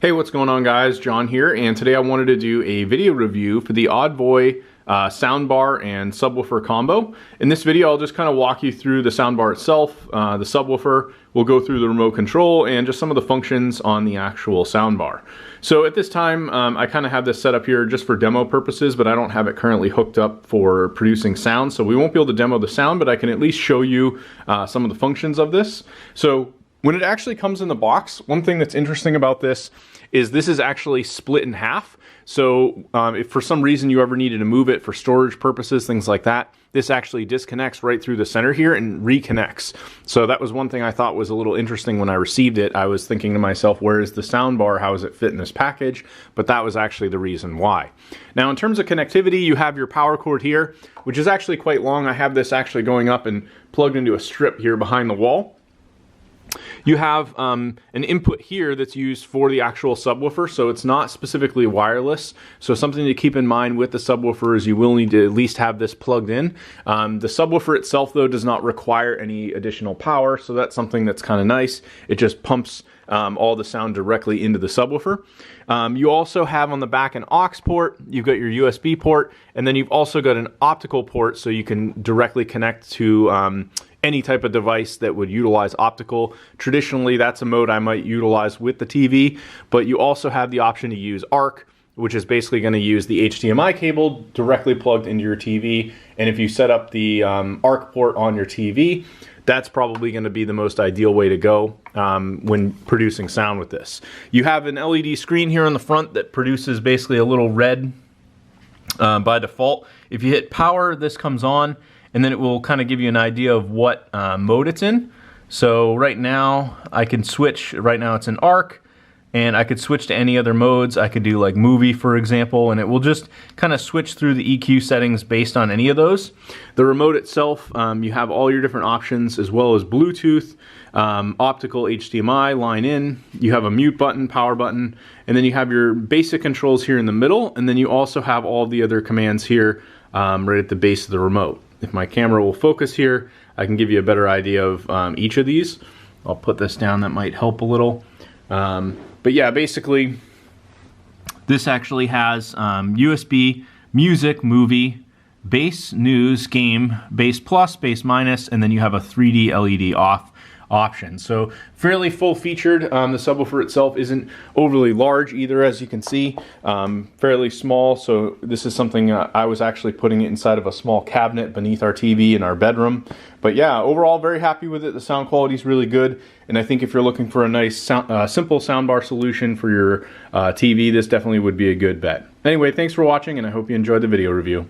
Hey, what's going on guys? John here, and today I wanted to do a video review for the Audvoi soundbar and subwoofer combo. In this video I'll just kind of walk you through the soundbar itself, the subwoofer, we'll go through the remote control and just some of the functions on the actual soundbar. So at this time I kind of have this set up here just for demo purposes, but I don't have it currently hooked up for producing sound, so we won't be able to demo the sound, but I can at least show you some of the functions of this. So when it actually comes in the box, one thing that's interesting about this is actually split in half. So if for some reason you ever needed to move it for storage purposes, things like that, this actually disconnects right through the center here and reconnects. So that was one thing I thought was a little interesting when I received it. I was thinking to myself, where is the sound bar? How does it fit in this package? But that was actually the reason why. Now in terms of connectivity, you have your power cord here, which is actually quite long. I have this actually going up and plugged into a strip here behind the wall. You have an input here that's used for the actual subwoofer, so it's not specifically wireless. So something to keep in mind with the subwoofer is you will need to at least have this plugged in. The subwoofer itself, though, does not require any additional power, so that's something that's kind of nice. It just pumps all the sound directly into the subwoofer. You also have on the back an aux port, you've got your USB port, and then you've also got an optical port so you can directly connect to any type of device that would utilize optical. Traditionally, that's a mode I might utilize with the TV, but you also have the option to use ARC, which is basically going to use the HDMI cable directly plugged into your TV. And if you set up the ARC port on your TV, that's probably going to be the most ideal way to go when producing sound with this. You have an LED screen here on the front that produces basically a little red by default. If you hit power, this comes on, and then it will kind of give you an idea of what mode it's in. So right now I can switch, right now it's in ARC, and I could switch to any other modes. I could do like movie, for example, and it will just kind of switch through the EQ settings based on any of those. The remote itself, you have all your different options as well as Bluetooth, optical HDMI, line in, you have a mute button, power button, and then you have your basic controls here in the middle, and then you also have all the other commands here right at the base of the remote. If my camera will focus here, I can give you a better idea of each of these. I'll put this down, that might help a little. But yeah, basically, this actually has USB, music, movie, bass, news, game, bass plus, bass minus, and then you have a 3D LED off option. So fairly full featured. The subwoofer itself isn't overly large either, as you can see, fairly small. So this is something I was actually putting it inside of a small cabinet beneath our TV in our bedroom. But yeah, overall very happy with it. The sound quality is really good, and I think if you're looking for a nice simple soundbar solution for your TV, this definitely would be a good bet. Anyway, thanks for watching, and I hope you enjoyed the video review.